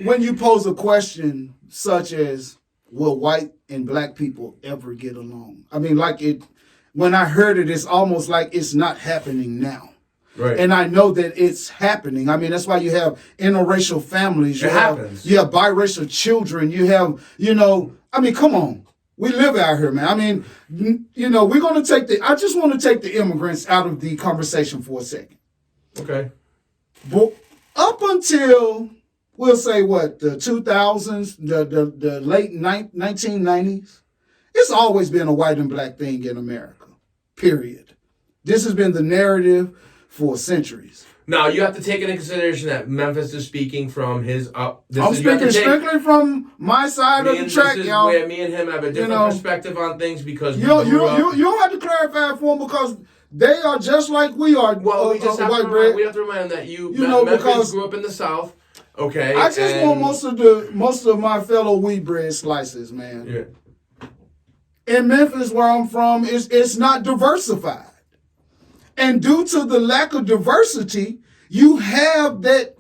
when you pose a question such as, will white and black people ever get along? I mean, when I heard it, it's almost like it's not happening now. Right. And I know that it's happening. I mean, that's why you have interracial families. You have biracial children. You have, I mean, come on. We live out here, man. I mean, we're going to I just want to take the immigrants out of the conversation for a second. Okay. But up until, we'll say the 2000s, the late 1990s, it's always been a white and black thing in America, period. This has been the narrative for centuries. Now, you have to take into consideration that Memphis is speaking from his up. I'm speaking strictly from my side of the track, y'all. Where me and him have a different perspective on things because you don't have to clarify for them because they are just like we are. Well, we have to remind them that Memphis grew up in the South. Okay. I just want most of my fellow wheat bread slices, man. Yeah. In Memphis, where I'm from, it's not diversified. And due to the lack of diversity, you have that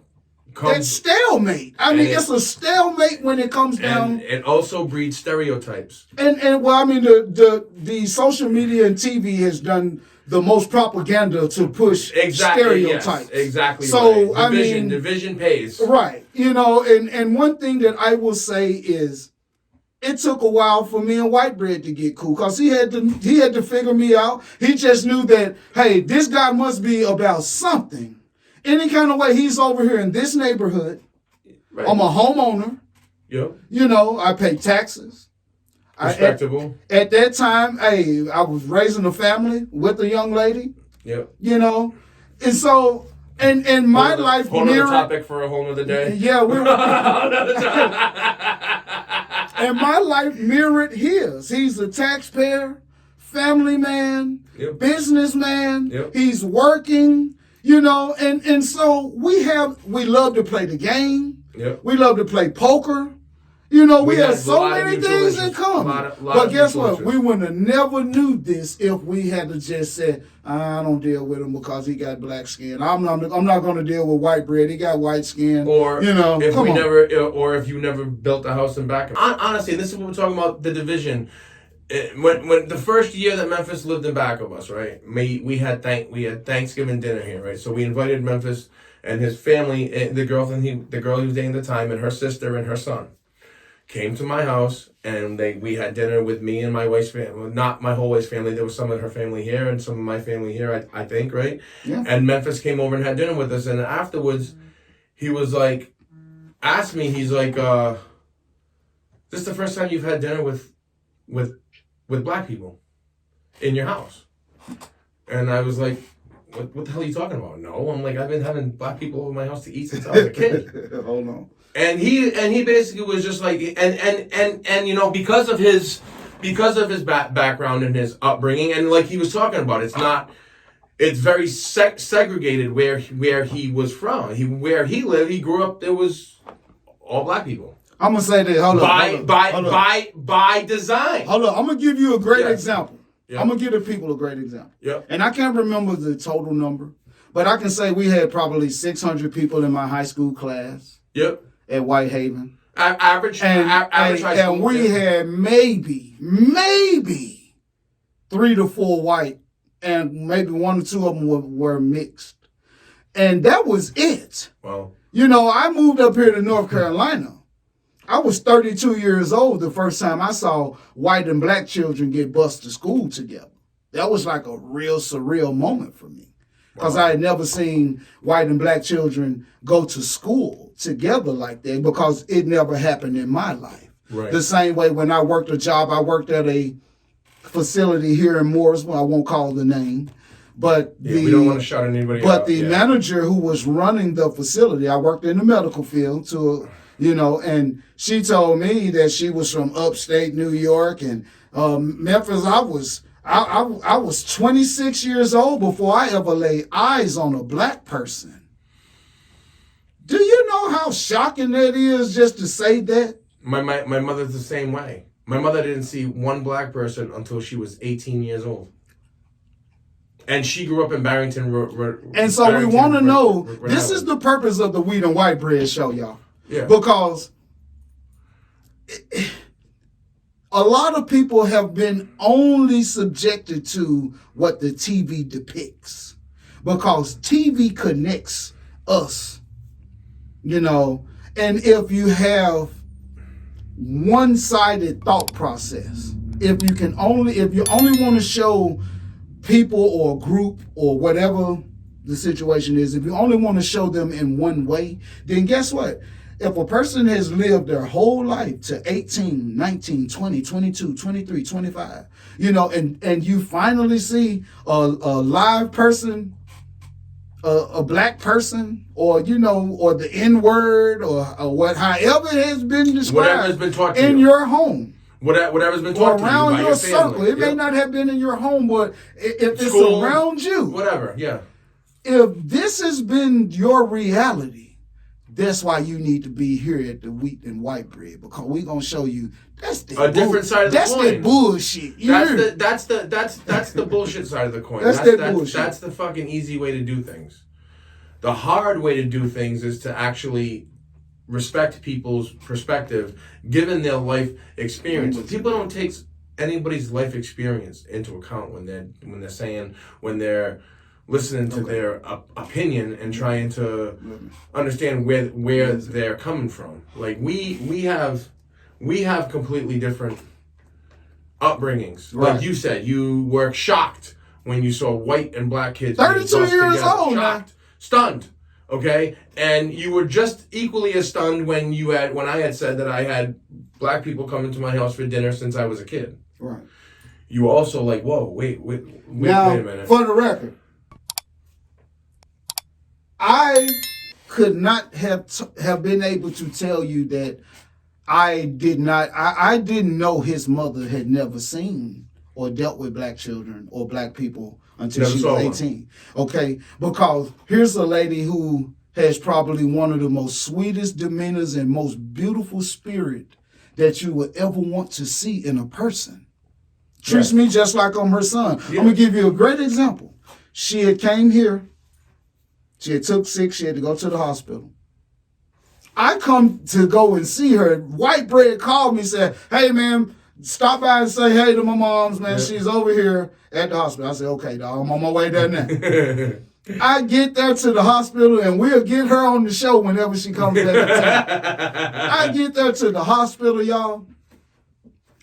stalemate. I mean, it's a stalemate when it comes down. And it also breeds stereotypes. And well, I mean, the social media and TV has done the most propaganda to push stereotypes. Yes, exactly. So right. Division pays. Right. And one thing that I will say is, it took a while for me and White Bread to get cool because he had to figure me out. He just knew that, hey, this guy must be about something. Any kind of way, he's over here in this neighborhood. Right. I'm a homeowner. Yep. I pay taxes. Respectable. At that time, I was raising a family with a young lady. Yep. And so, and my life mirrored... Whole other topic for a whole other day. Yeah. And my life mirrored his. He's a taxpayer, family man, businessman. Yep. He's working, and so we love to play the game. Yep. We love to play poker. We have so many things in common. But guess what? We would have never knew this if we had to just said, I don't deal with him because he got black skin. I'm not going to deal with White Bread. He got white skin. Or if you never built a house in back. Honestly, this is what we're talking about, the division. When the first year that Memphis lived in back of us, right? We had Thanksgiving dinner here, right? So we invited Memphis and his family, the girl he was dating at the time, and her sister and her son. Came to my house and we had dinner with me and my wife's family. Well, not my whole wife's family. There was some of her family here and some of my family here, I think, right? Yeah. And Memphis came over and had dinner with us. And afterwards, he was like, asked me, he's like, this is the first time you've had dinner with black people in your house. And I was like, what the hell are you talking about? No, I'm like, I've been having black people over my house to eat since I was a kid. Hold on. And he basically was just like, and because of his background and his upbringing, and like he was talking about, it's very segregated where he was from. Where he lived, he grew up, there was all black people. I'm gonna say that by design. Hold on, I'm gonna give you a great example. Yep. I'm gonna give the people a great example. Yep. And I can't remember the total number, but I can say we had probably 600 people in my high school class. Yep. At Whitehaven. Average high school. And we had maybe 3 to 4 white, and maybe 1 or 2 of them were mixed. And that was it. Wow. I moved up here to North Carolina. I was 32 years old the first time I saw white and black children get bused to school together. That was like a real surreal moment for me. Because I had never seen white and black children go to school together like that because it never happened in my life. Right. The same way when I worked I worked at a facility here in Mooresville. I won't call the name. But we don't want to shout anybody out. But the manager who was running the facility, I worked in the medical field and she told me that she was from upstate New York and Memphis. I was 26 years old before I ever laid eyes on a black person. Do you know how shocking that is just to say that? My mother's the same way. My mother didn't see one black person until she was 18 years old. And she grew up in Barrington. And so we want to know, this is the purpose of the Wheat and White Bread show, y'all. Yeah. Because a lot of people have been only subjected to what the TV depicts. Because TV connects us, and if you have one-sided thought process, if you only want to show people or a group or whatever the situation is, if you only want to show them in one way, then guess what? If a person has lived their whole life to 18, 19, 20, 22, 23, 25, and you finally see a live person, a black person, or or the N-word, or what, however it has been described, whatever's been taught to in you. your home, whatever's been taught or to you around by your your circle. family. It may not have been in your home, but if it's School, around you, whatever. Yeah. If this has been your reality, that's why you need to be here at the Wheat and White Bread, because we're gonna show you that's the different side of the coin. That's that bullshit. That's the bullshit side of the coin. That's bullshit. That's the fucking easy way to do things. The hard way to do things is to actually respect people's perspective, given their life experience. People don't take anybody's life experience into account when they're listening to their opinion and trying to understand where they're coming from. Like we have completely different upbringings. Right. Like you said, you were shocked when you saw white and black kids 32 being years together. old, Shocked, stunned. Okay, and you were just equally as stunned when I had said that I had black people coming to my house for dinner since I was a kid. Right. You were also like, whoa, wait now, a minute. For the record, I could not have been able to tell you that I didn't know his mother had never seen or dealt with black children or black people until she was 18. Okay? Because here's a lady who has probably one of the most sweetest demeanors and most beautiful spirit that you would ever want to see in a person. Treats me just like I'm her son. Yeah. I'm going to give you a great example. She had came here. She had took sick. She had to go to the hospital. I come to go and see her. White Bread called me and said, hey, man, stop by and say hey to my mom's, man. Yeah. She's over here at the hospital. I said, okay, dog, I'm on my way there now. I get there to the hospital, and we'll get her on the show whenever she comes back to town. I get there to the hospital, y'all.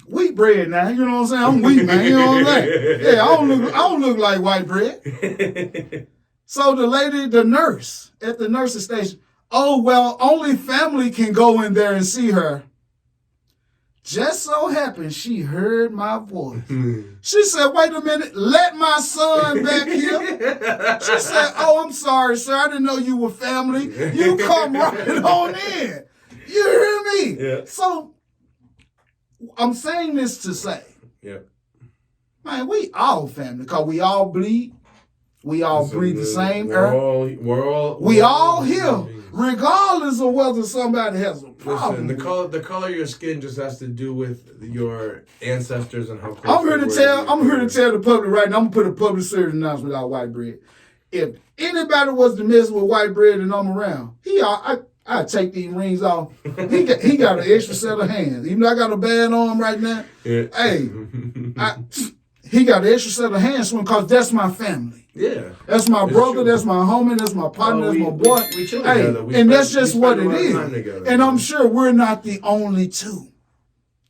Wheat bread now, you know what I'm saying? I'm wheat, man, you know what I'm saying? Yeah, I don't look like white bread. So the lady, the nurse at the nurse's station, oh, well, only family can go in there and see her. Just so happened she heard my voice. She said, wait a minute, let my son back here. She said, oh, I'm sorry, sir. I didn't know you were family. You come right on in. You hear me? Yeah. So I'm saying this to say, man, we all family, because we all bleed. We all breathe the same earth. We all here, regardless of whether somebody has a problem. Listen, the color of your skin just has to do with your ancestors and how close I'm here to tell the public right now. I'm gonna put a public service announcement out White Bread. If anybody was to mess with White Bread and I'm around, I take these rings off. He got an extra set of hands. Even though I got a bad arm right now, hey, he got an extra set of hands because that's my family. Yeah. That's my brother, that's my homie, that's my partner, that's my boy. We chill together. And that's just what it is. And I'm sure we're not the only two.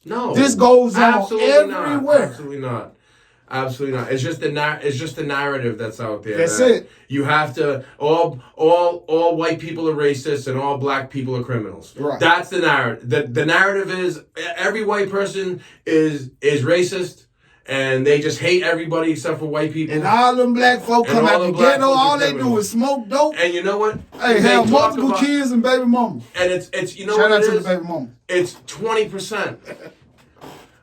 No. This goes on everywhere. Not. Absolutely not. It's just the narrative that's out there. That's it. You have to all white people are racist and all black people are criminals. Right. That's the narrative. The narrative is every white person is racist. And they just hate everybody except for white people. And all them black folk come out the ghetto. All they do is smoke dope. And you know what? Hey, have multiple kids and baby mama. And it's you know Shout what out it to is? the baby mama. It's 20%.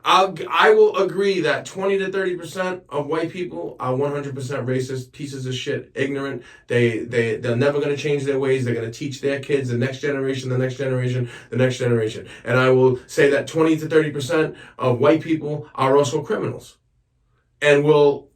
I will agree that 20 to 30% of white people are 100% racist, pieces of shit, ignorant. They're never going to change their ways. They're going to teach their kids, the next generation, the next generation, the next generation. And I will say that 20 to 30% of white people are also criminals, and will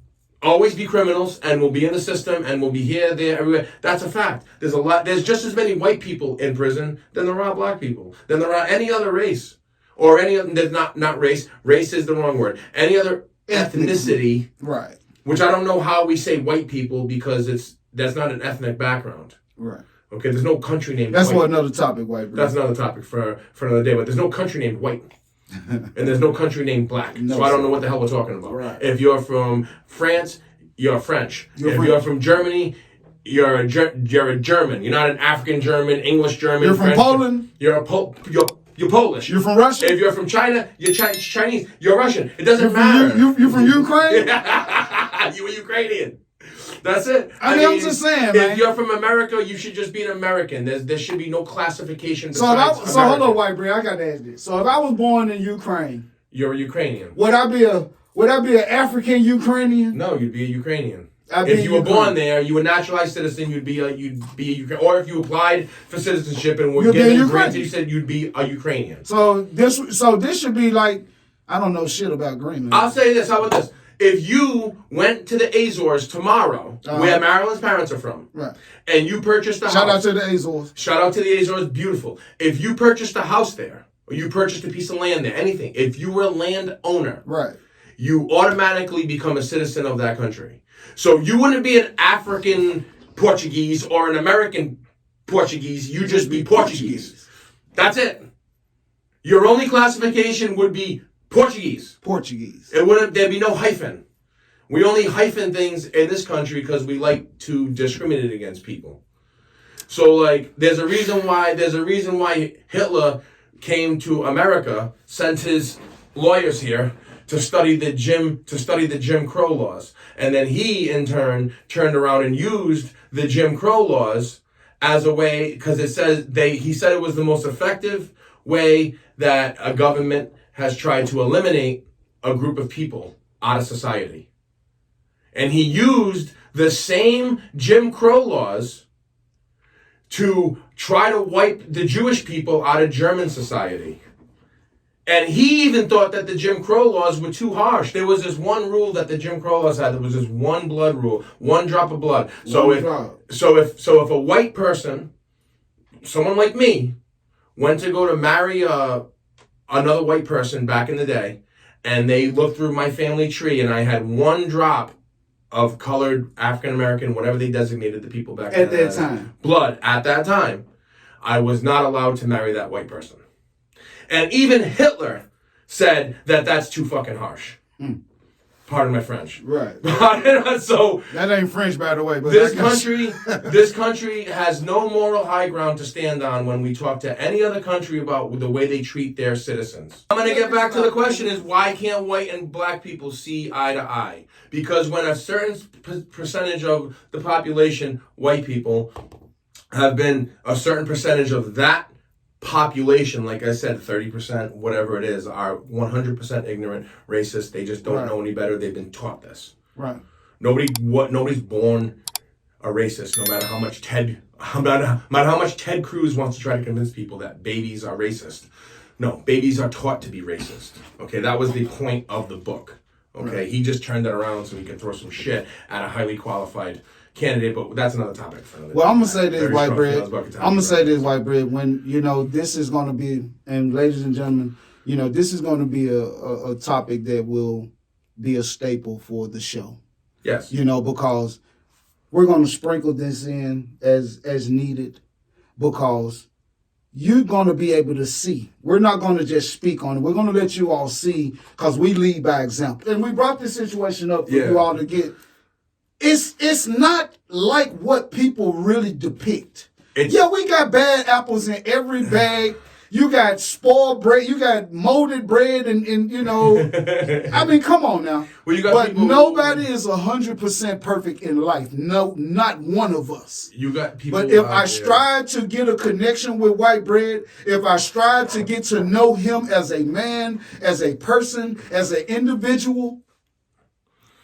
always be criminals and will be in the system and will be here, there, everywhere. That's a fact. There's just as many white people in prison than there are black people, than there are any other race. Or any other, there's not race. Race is the wrong word. Any other ethnicity. Right. Which I don't know how we say white people because that's not an ethnic background. Right. Okay, there's no country named That's white. for another topic, white. That's another topic for another day, but there's no country named white. And there's no country named black. No, so I don't know what the hell we're talking about. Right. If you're from France, you're French. You're from Germany, you're a German. You're not an African German, English German. You're from French, Poland. You're Polish. You're from Russia. If you're from China, you're Chinese. You're Russian. It doesn't matter. You're from Ukraine. You a Ukrainian. That's it. I mean, I'm just saying, man. If you're from America, you should just be an American. There should be no classification. So hold on, white Brie. I got to ask this. So if I was born in Ukraine, you're a Ukrainian. Would I be an African Ukrainian? No, you'd be a Ukrainian. If you were born there, you were naturalized citizen. You'd be a Ukrainian. Or if you applied for citizenship and were given granted, you said you'd be a Ukrainian. So this should be like, I don't know shit about Greenland. I'll say this. How about this? If you went to the Azores tomorrow, where Marilyn's parents are from, right, and you purchased a house. Shout out to the Azores. Shout out to the Azores. Beautiful. If you purchased a house there, or you purchased a piece of land there, anything, if you were a landowner, right, you automatically become a citizen of that country. So you wouldn't be an African Portuguese or an American Portuguese. You just be Portuguese. That's it. Your only classification would be Portuguese. There'd be no hyphen. We only hyphen things in this country because we like to discriminate against people. So like, there's a reason why Hitler came to America, sent his lawyers here to study the Jim Crow laws. And then he, in turn, turned around and used the Jim Crow laws as a way, because he said it was the most effective way that a government has tried to eliminate a group of people out of society. And he used the same Jim Crow laws to try to wipe the Jewish people out of German society. And he even thought that the Jim Crow laws were too harsh. There was this one rule that the Jim Crow laws had. There was this one blood rule, one drop of blood. So if a white person, someone like me, went to go to marry another white person back in the day, and they looked through my family tree, and I had one drop of colored African American, whatever they designated the people back at that time, blood at that time, I was not allowed to marry that white person. And even Hitler said that that's too fucking harsh. Pardon my French. Right. So that ain't French, by the way. But this country has no moral high ground to stand on when we talk to any other country about the way they treat their citizens. I'm gonna get back to the question: is why can't white and black people see eye to eye? Because when a certain percentage of the population, white people, have been a certain percentage of that population, like I said, 30%, whatever it is, are 100% ignorant, racist. They just don't know any better. They've been taught this. Right. Nobody's born a racist. No matter how much Ted Cruz wants to try to convince people that babies are racist. No, babies are taught to be racist. Okay, that was the point of the book. Okay, right. He just turned it around so he could throw some shit at a highly qualified candidate, but that's another topic for another. Well, I'm gonna say this, white bread. When this is gonna be, and ladies and gentlemen, this is gonna be a topic that will be a staple for the show. Yes. Because we're gonna sprinkle this in as needed, because you're gonna be able to see. We're not gonna just speak on it. We're gonna let you all see, because we lead by example. And we brought this situation up for you all to get. It's not like what people really depict. We got bad apples in every bag. You got spoiled bread. You got molded bread, and I mean, come on now. But nobody is 100% perfect in life. No, not one of us. You got people. But if I strive to get a connection with white bread, if I strive to get to know him as a man, as a person, as an individual.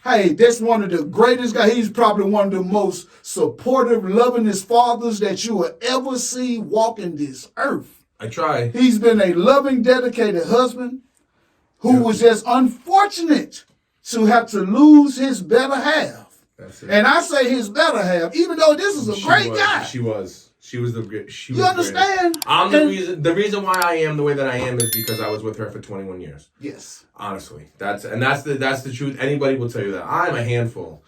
Hey, that's one of the greatest guys. He's probably one of the most supportive, lovingest fathers that you will ever see walking this earth. I try. He's been a loving, dedicated husband who was just unfortunate to have to lose his better half. That's it. And I say his better half, even though this is a great guy. She was the great. You understand? I'm the reason why I am the way that I am is because I was with her for 21 years. Yes. Honestly, that's the truth. Anybody will tell you that. I'm a handful.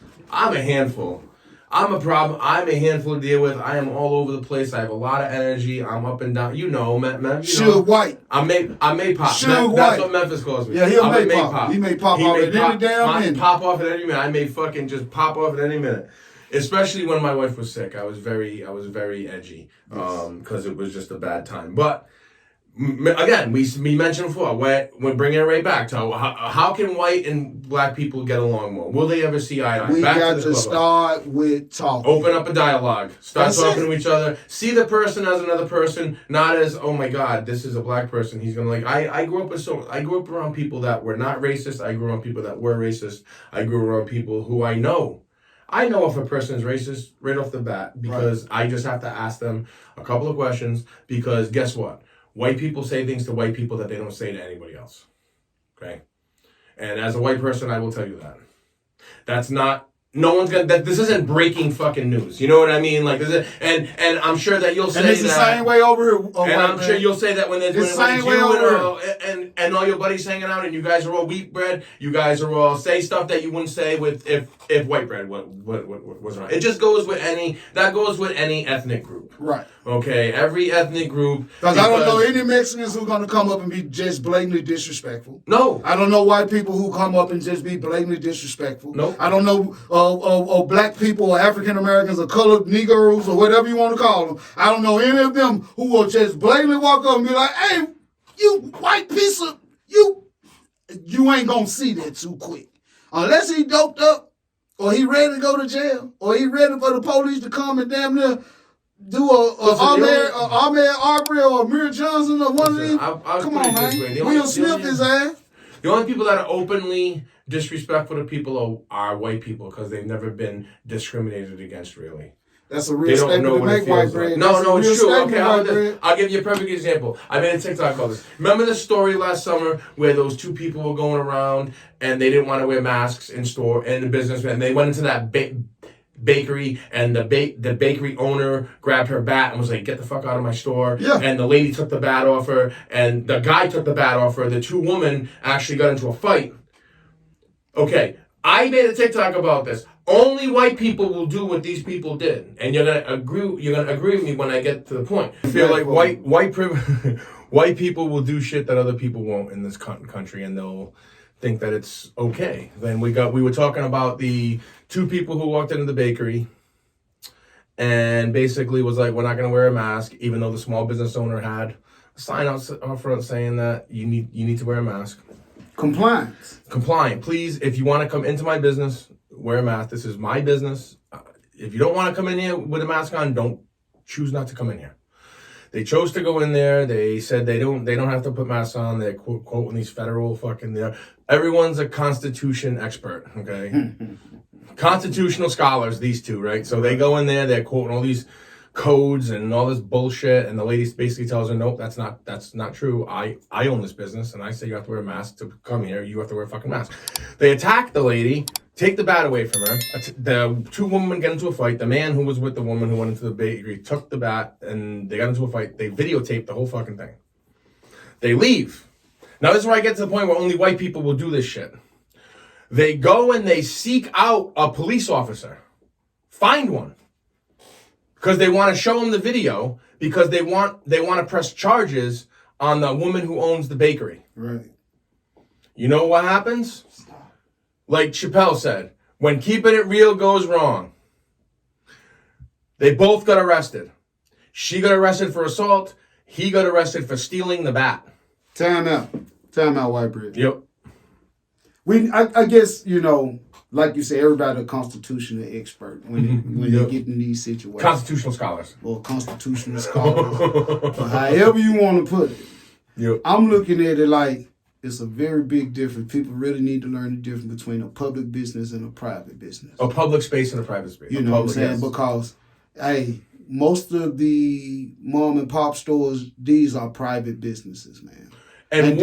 I'm a problem. I'm a handful to deal with. I am all over the place. I have a lot of energy. I'm up and down. You know, man. Suge White. I may pop. Suge White. That's what Memphis calls me. Yeah, he'll may pop. He may pop off at any damn minute. Pop off at any minute. I may fucking just pop off at any minute. Especially when my wife was sick. I was very edgy. Because it was just a bad time. But again, we mentioned before, we're bringing it right back to how can white and black people get along more? Will they ever see eye to eye? We got to start with talking. Open up a dialogue. Start talking to each other. See the person as another person, not as, oh my God, this is a black person. He's gonna I grew up around people that were not racist. I grew around people that were racist. I grew around people who I know if a person is racist right off the bat because I just have to ask them a couple of questions because guess what? White people say things to white people that they don't say to anybody else. Okay? And as a white person, I will tell you that. That's not, no one's gonna, this isn't breaking fucking news. You know what I mean? Like, this is, and I'm sure that you'll say that. And it's the same way over here. And I'm sure you'll say that when there's and all your buddies hanging out and you guys are all wheat bread, you guys are all say stuff that you wouldn't say with if white bread was around. It just goes with any ethnic group. Right. Okay, every ethnic group. Because I don't know any Mexicans who are going to come up and be just blatantly disrespectful. No. I don't know white people who come up and just be blatantly disrespectful. No. I don't know black people or African Americans or colored Negroes or whatever you want to call them. I don't know any of them who will just blatantly walk up and be like, hey, you white piece of, you ain't going to see that too quick. Unless he doped up or he ready to go to jail or he ready for the police to come and damn near do Ahmed Arbery or Amir Johnson or one of these. Come on, man. Will Smith his ass. The only people that are openly disrespectful to people are white people because they've never been discriminated against, really. That's a real statement to make, white bread. No, it's true. Okay, I'll give you a perfect example. I made a TikTok about this. Remember the story last summer where those two people were going around and they didn't want to wear masks in the business, and they went into that bakery, and the bakery owner grabbed her bat and was like, get the fuck out of my store. Yeah. And the lady took the bat off her, and the guy took the bat off her. The two women actually got into a fight. Okay, I made a TikTok about this. Only white people will do what these people did, and you're gonna agree with me when I get to the point. I feel like white people will do shit that other people won't in this country, and they'll think that it's okay. Then we were talking about the two people who walked into the bakery and basically was like, we're not gonna wear a mask, even though the small business owner had a sign out front saying that you need to wear a mask. Compliant. Please, if you want to come into my business, wear a mask. This is my business. If you don't want to come in here with a mask on, choose not to come in here. They chose to go in there. They said they don't have to put masks on. They're quoting these federal fucking. Everyone's a Constitution expert, okay? Constitutional scholars, these two, right? So they go in there. They're quoting all these codes and all this bullshit, and the lady basically tells her, nope, that's not true. I own this business, and I say you have to wear a mask to come here. You have to wear a fucking mask. They attack the lady, take the bat away from her. The two women get into a fight. The man who was with the woman who went into the bakery took the bat, and they got into a fight. They videotaped the whole fucking thing. They leave. Now this is where I get to the point where only white people will do this shit. They go and they seek out a police officer. Find one. Because they want to show them the video, because they want to press charges on the woman who owns the bakery. Right. You know what happens? Like Chappelle said, when keeping it real goes wrong. They both got arrested. She got arrested for assault. He got arrested for stealing the bat. Time out, white bread. Yep. I guess, like you say, everybody a constitutional expert when they get in these situations. Constitutional scholars. Or constitutional scholars. Or however you want to put it. Yep. I'm looking at it like it's a very big difference. People really need to learn the difference between a public business and a private business. A public space and a private space. You know what I'm saying? Yes. Because, most of the mom and pop stores, these are private businesses, man. And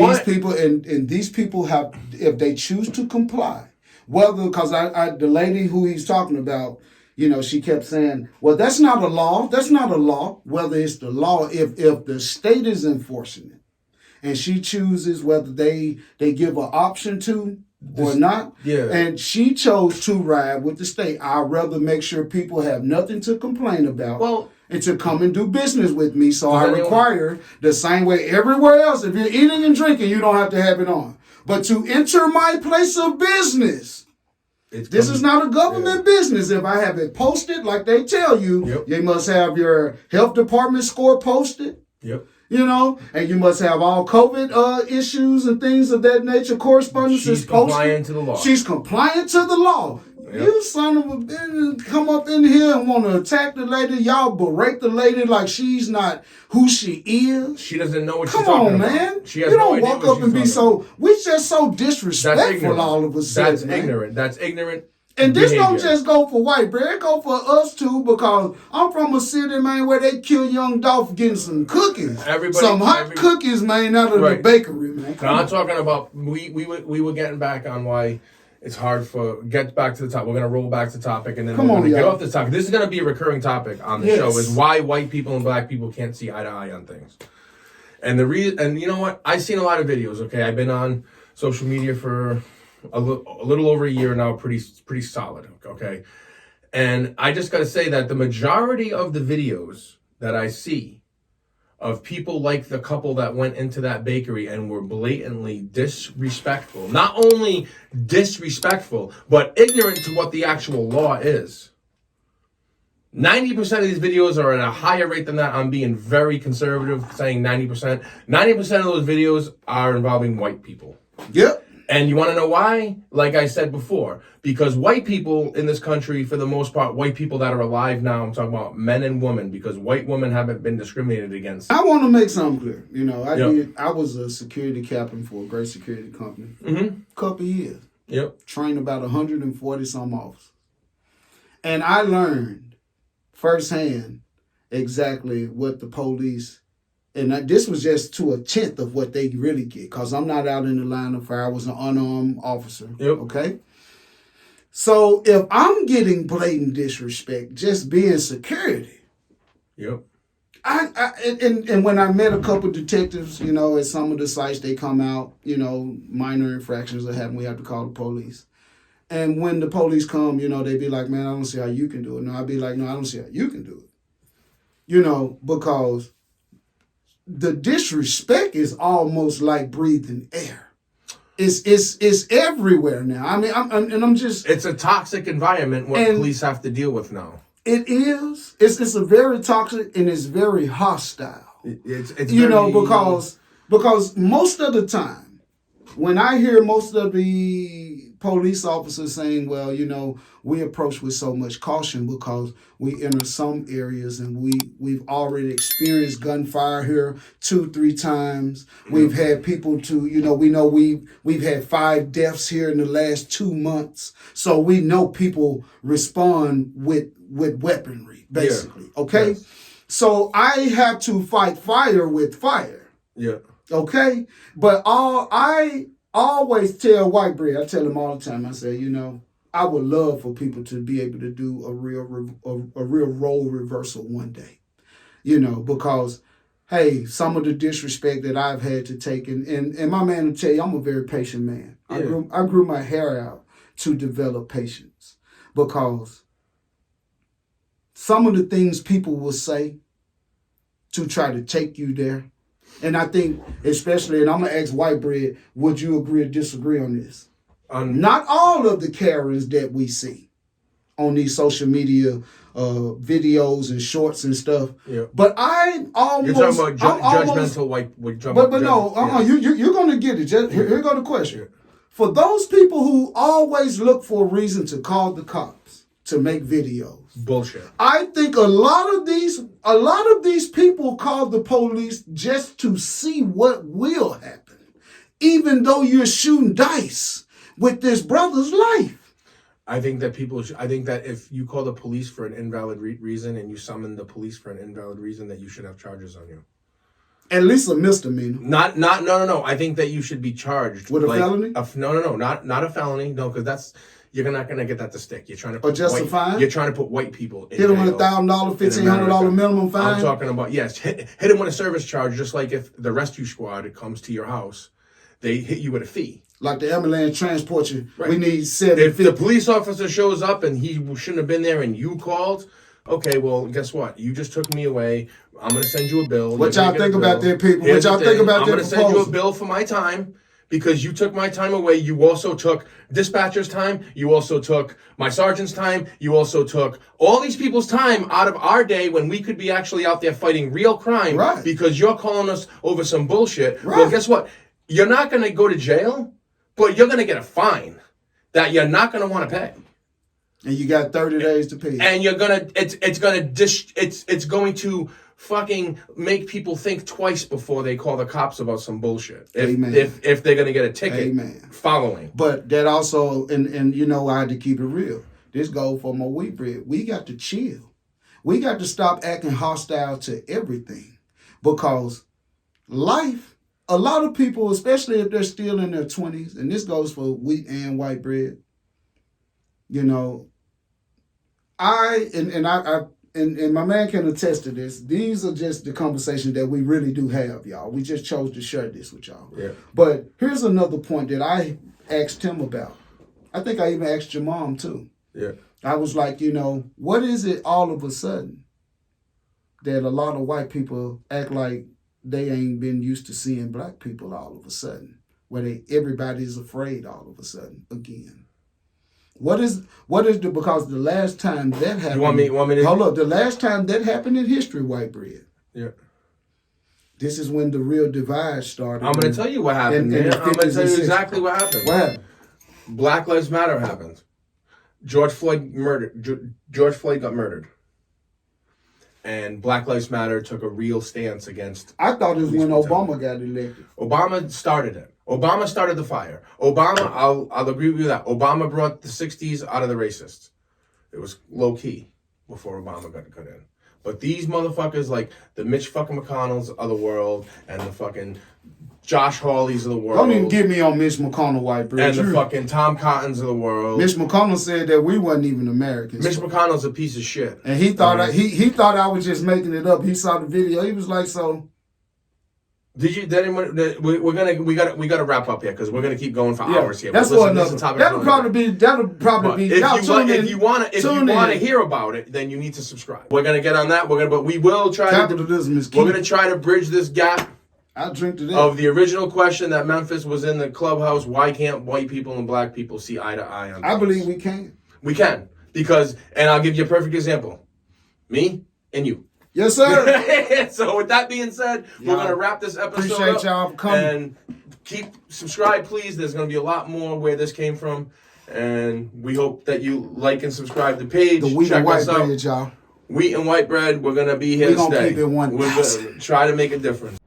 these people have, if they choose to comply, whether, because the lady who he's talking about, you know, she kept saying, well, that's not a law. That's not a law. Whether it's the law, if the state is enforcing it, and she chooses whether they give an option to or not. Yeah. And she chose to ride with the state. I'd rather make sure people have nothing to complain about. Well, and to come and do business with me. So I require the same way everywhere else. If you're eating and drinking, you don't have to have it on. But to enter my place of business, this is not a government business. If I have it posted like they tell you, you must have your health department score posted. Yep. You know, and you must have all COVID issues and things of that nature. Correspondence is posted. She's compliant to the law. She's compliant to the law. Yep. You son of a bitch come up in here and want to attack the lady. Y'all berate the lady like she's not who she is. She doesn't know what she's talking about. Come on, man. She has you no don't idea walk what up and be so. We just so disrespectful all of a sudden. That's ignorant. That's ignorant. And this don't just go for white bread. It go for us too, because I'm from a city, man, where they kill young Dolph getting some cookies. Some hot cookies, man, out of the bakery, man. Now, I'm talking about we were getting back on why it's hard for get back to the top. We're gonna roll back to the topic, and then we're gonna get off the topic. This is gonna be a recurring topic on the show: is why white people and black people can't see eye to eye on things. And and you know what? I've seen a lot of videos. Okay, I've been on social media for a little over a year now, pretty solid. Okay, and I just got to say that the majority of the videos that I see of people like the couple that went into that bakery and were blatantly disrespectful, not only disrespectful, but ignorant to what the actual law is. 90% of these videos are at a higher rate than that. I'm being very conservative, saying 90%. 90% of those videos are involving white people. Yep. And you want to know why? Like I said before, because white people in this country, for the most part, white people that are alive now, I'm talking about men and women, because white women haven't been discriminated against. I want to make something clear. You know, I was a security captain for a great security company. Couple years. Yep. Trained about 140 some officers. And I learned firsthand exactly what the police. And this was just to a tenth of what they really get, because I'm not out in the line of fire. I was an unarmed officer. Yep. Okay? So if I'm getting blatant disrespect just being security. Yep. And when I met a couple detectives, you know, at some of the sites, they come out, you know, minor infractions that happen. We have to call the police. And when the police come, you know, they be like, man, I don't see how you can do it. No, I'd be like, no, I don't see how you can do it. You know, because the disrespect is almost like breathing air. It's everywhere now. I mean, I'm just. It's a toxic environment what police have to deal with now. It is. It's a very toxic and it's very hostile. It's you know, because most of the time, when I hear most of the police officers saying, well, you know, we approach with so much caution because we enter some areas and we've already experienced gunfire here 2-3 times. We've had people we know we've had 5 deaths here in the last 2 months. So we know people respond with weaponry, basically. Okay? Yes. So I have to fight fire with fire. Yeah. Okay? But I always tell white bread, I tell them all the time, I say, you know, I would love for people to be able to do a real role reversal one day, you know, because, hey, some of the disrespect that I've had to take, and my man will tell you, I'm a very patient man. Yeah. I grew my hair out to develop patience, because some of the things people will say to try to take you there. And I think, especially, and I'm going to ask white bread, would you agree or disagree on this? Not all of the Karens that we see on these social media videos and shorts and stuff. Yeah. But I almost... You're talking about judgmental white... But no, you're going to get it. Here go the question. Yeah. For those people who always look for a reason to call the cops to make videos. Bullshit. I think a lot of these people call the police just to see what will happen, even though you're shooting dice with this brother's life. I think that I think that if you call the police for an invalid reason and you summon the police for an invalid reason, that you should have charges on you. At least a misdemeanor. No. I think that you should be charged with a felony. No, not a felony. No, because you're not gonna get that to stick. You're trying to Or put just a white, fine? You're trying to put white people in Hit them jail with $1,000, $1,500 minimum fine. I'm talking about, yes, hit them with a service charge, just like if the rescue squad comes to your house, they hit you with a fee. Like the ambulance transport you, Right. we need $750. If the police officer shows up and he shouldn't have been there and you called, okay, well, guess what? You just took me away. I'm going to send you a bill. What y'all think about them people? What y'all think about I'm their going to send you a proposal? bill for my time because you took my time away. You also took dispatcher's time. You also took my sergeant's time. You also took all these people's time out of our day when we could be actually out there fighting real crime Right. because you're calling us over some bullshit. Right. Well, guess what? You're not going to go to jail, but you're going to get a fine that you're not going to want to pay. And you got 30 days to pay. And you're gonna, it's going to fucking make people think twice before they call the cops about some bullshit. Amen. If they're gonna get a ticket. Amen. Following. But that also, and you know, I had to keep it real. This goes for my wheat bread. We got to chill. We got to stop acting hostile to everything, because life. A lot of people, especially if they're still in their 20s, and this goes for wheat and white bread. You know, and my man can attest to this. These are just the conversations that we really do have, y'all. We just chose to share this with y'all. Yeah. But here's another point that I asked him about. I think I even asked your mom too. Yeah. I was like, you know, what is it all of a sudden that a lot of white people act like they ain't been used to seeing black people all of a sudden, where everybody's afraid all of a sudden again? What is because the last time that happened, You want me to hold up, the last time that happened in history, white bread. Yeah. This is when the real divide started. I'm gonna tell you what happened, man. I'm gonna tell you exactly what happened. What happened? Black Lives Matter happened. George Floyd got murdered. And Black Lives Matter took a real stance against. I thought it was when Obama got elected. Obama started it. Obama started the fire. Obama, I'll agree with you that. Obama brought the 60s out of the racists. It was low key before Obama got in. But these motherfuckers like the Mitch fucking McConnells of the world and the fucking Josh Hawleys of the world. Don't even get me on Mitch McConnell, white bread. And the fucking Tom Cottons of the world. Mitch McConnell said that we wasn't even Americans. Mitch McConnell's a piece of shit. And he thought he thought I was just making it up. He saw the video. He was like, so. Did you? We gotta wrap up here because we're gonna keep going for hours here. That's for another. That'll probably be. If you wanna hear about it, then you need to subscribe. We're gonna get on that. But we will try. Capitalism is key. We're gonna try to bridge this gap. I drink to that. Of the original question that Memphis was in the clubhouse, why can't white people and black people see eye to eye on things? I believe we can. We can. Because, and I'll give you a perfect example. Me and you. Yes, sir. So with that being said, we're going to wrap this episode appreciate up. y'all for coming. And subscribe, please. There's going to be a lot more where this came from. And we hope that you like and subscribe to the page. The wheat and white bread, y'all. Wheat and white bread, we're going to be here to stay. We're going to keep it 1,000. We're going to try to make a difference.